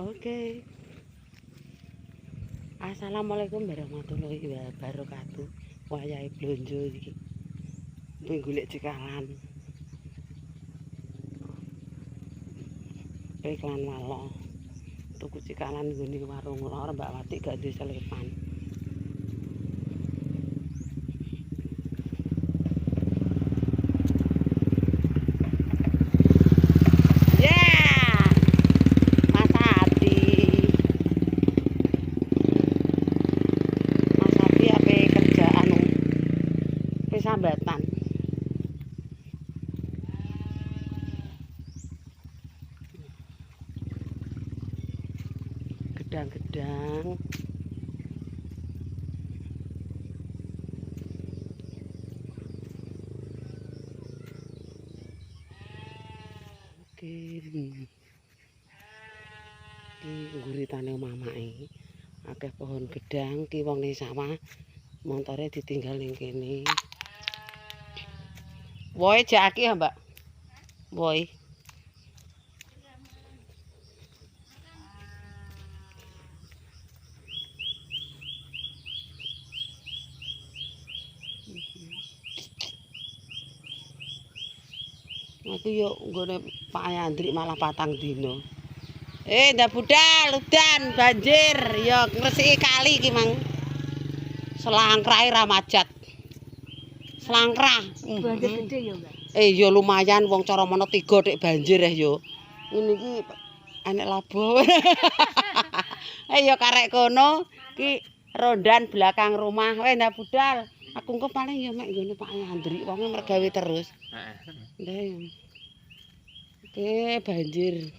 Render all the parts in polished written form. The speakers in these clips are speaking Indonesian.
Oke. Assalamualaikum warahmatullahi wabarakatuh. Wayahe blonjo iki. Ning golek cekalan. Iklan walo. Tuku cekalan nggone warung lor Mbak Wati gak duwe selepan. Sambatan gedang-gedang oke iki guritane mamake akeh pohon gedang ki wong ning sawah montore ditinggal ning kene. Woe jaki ya, Mbak? Woe. Aku yo nggone Pak Yandri malah patang dino. Ndak budal, udan, banjir, yo ngresiki kali iki, Mang. Selangkrahe ra majat. Selangkrah. Banjir gede ya, Mbak? Ya lumayan wong cara mono 3 nek banjir yo. Ngene iki enek labo. Ya karek kono ki rondan belakang rumah. Ndak budal. Aku engko paling ya mek nggone Pak Yandri, wonge mergawe terus. Heeh. Oke, banjir.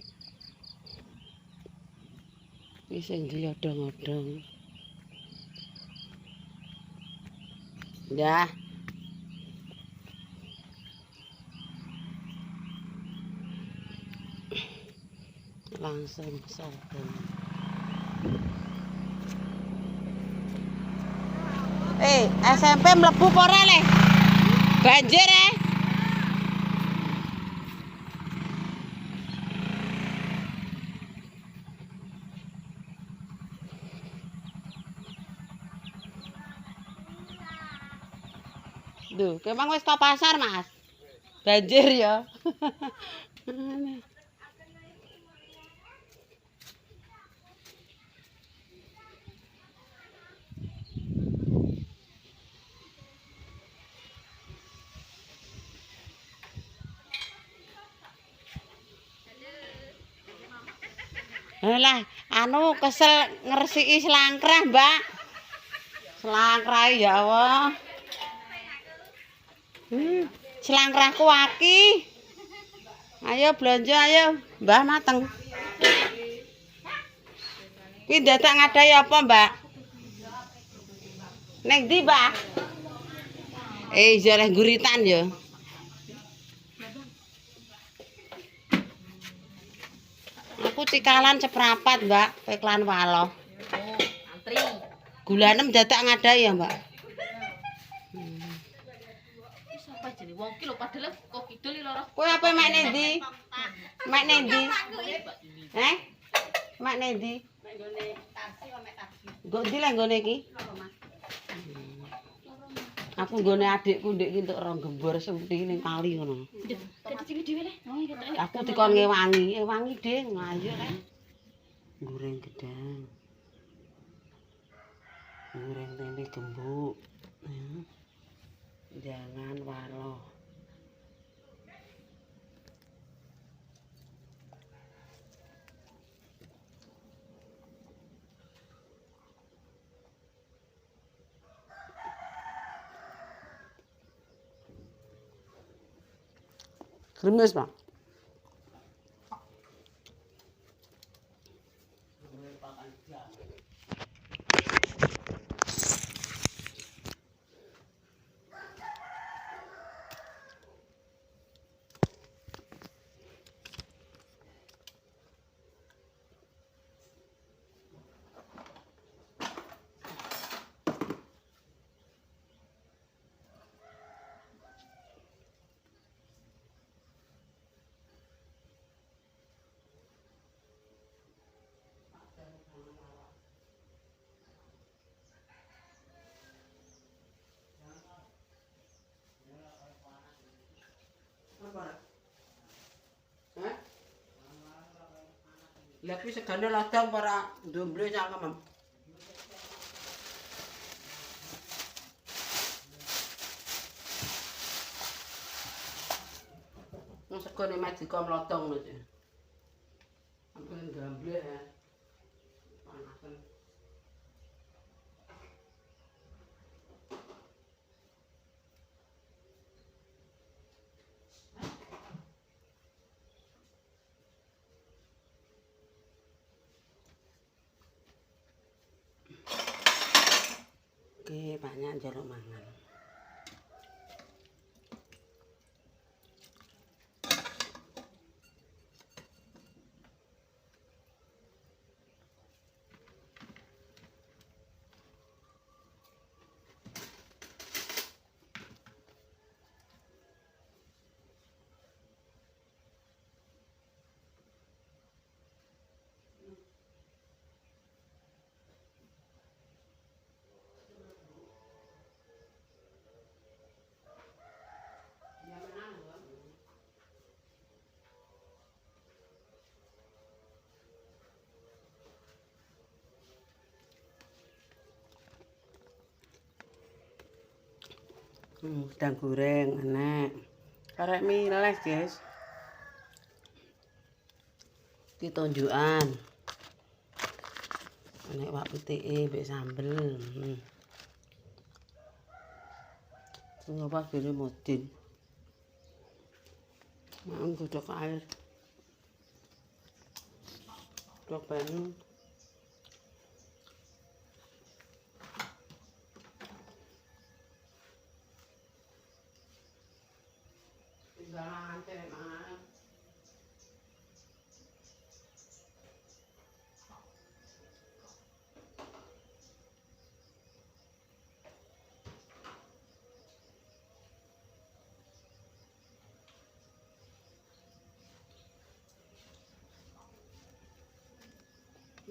Wis sing diodong-odong. Ya. Langsung sorghum. SMP mlebu apa ora le? Banjir Duh, kemang wis ka pasar, Mas. Banjir ya. Lah, anu kesel ngresiki selangkrah, Mbak. Selangkrah ya Allah. Selangkrahku aki. Ayo belanja ayo, Mbah mateng. Kuwi dadak ngadai apa, Mbak? Ning ndi, Mbak? Iya leh guritan ya. Aku cikalan seprapat, Mbak, iklan walo. Antri. Gula 6 dadak ngadai ya, Mbak. Sapa jenenge wong ki lho padahal kok kidul lho. Kowe apa mek ning ndi? Mek ning ndi? Mek ning ndi? Mek nggone taksi kok mek taksi. Nggo ndi lek nggone iki? Aku nggone adikku ndek iki entuk rong gembor sempi ning kali ngono. Dadi sing dhewe le. Aku dikon ngewangi, wangi Ding, ayo rek. Goreng gedang. Goreng tempe gembuk. Jangan walo. Kremes, Pak. Lah kuwi segane ladang para ndomble cangkem. Wong segane majikom lodong lho, Cik. Ampun gamble ya. Panasen. Oke, banyak njaluk mangan. Udang goreng enak. Karek miles, guys. Iki tonjokan. Enak wak putike mbek sambel. Nyoba dene modin. Mau godhog air. Godhog banyu. Tinggalan cek mangan.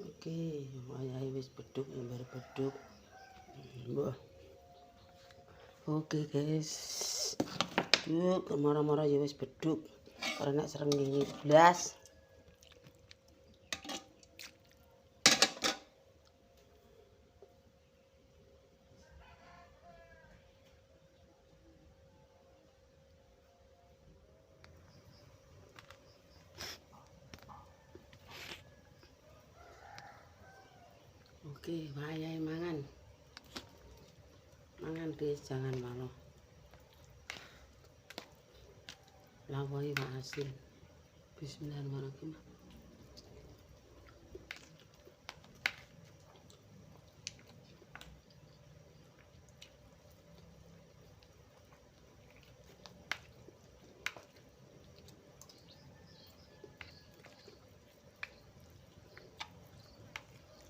Oke, wayahe wis beduk, lembar beduk. Mbah. Oke, guys. Yuk, mara-mara ya wis beduk. Ora nek srengenge blas. Oke, wayahe mangan. Mangan guys, jangan malu. Lawahi wa asin. Bismillahirrahmanirrahim.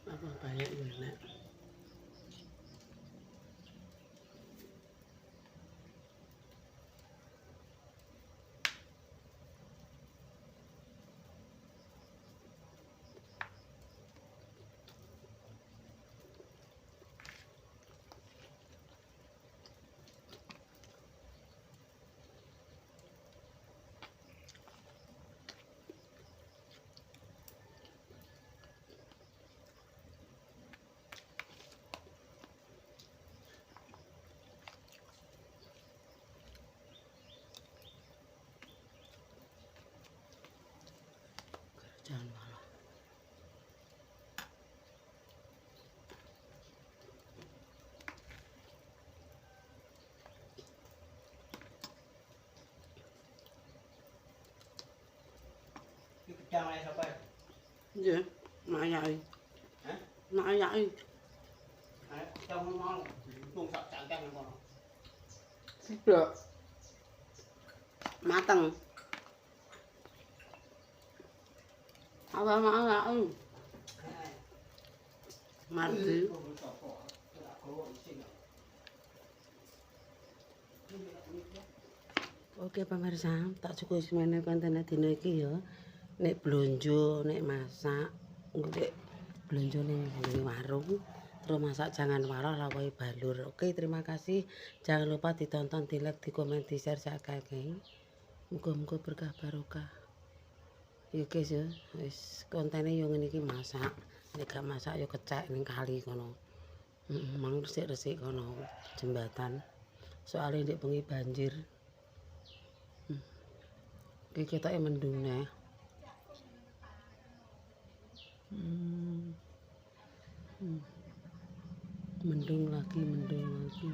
Apa banyak enak. Jangan malu. Iki gedang ae sapa? Iya, mak ayake. Hah? Mak ayake. Ae gedang mau. Untung sak cangkang ngono. Tidak. Mateng. Apa mak ayake? Heeh. Mardi. Oke pemirsa, tak cukup semene konten dina iki ya. Nek blonjo, nek masak, nek blonjo ning warung, terus masak jangan marah lawahi balur. Oke, terima kasih. Jangan lupa ditonton, di like, di komen, di share sakake. Muga-muga berkah barokah. Ya guys ya, wis kontene yo ngene iki masak. Nek gak masak yo kecek ning kali kono. Mang resik-resik kono jembatan. Soale ndek bengi banjir. Iki ketoke mendung neh. Mendung lagi, mendung lagi.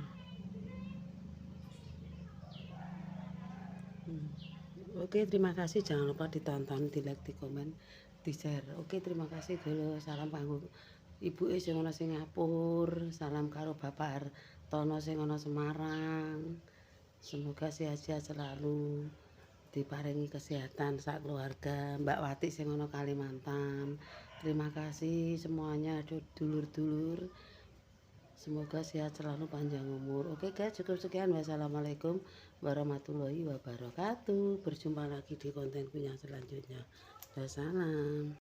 Oke, terima kasih. Jangan lupa ditonton, di like, di komen, di share. Oke, terima kasih dulu. Salam kanggo ibuke sing ana Singapura. Salam karo Bapak Hartono sing ana Semarang. Semoga sehat-sehat selalu. Diparingi kesehatan sak keluarga. Mbak Wati sing ana Kalimantan. Terima kasih semuanya, dulur-dulur. Semoga sehat selalu, panjang umur. Oke guys, cukup sekian. Wassalamualaikum warahmatullahi wabarakatuh. Berjumpa lagi di kontenku yang selanjutnya. Wassalam.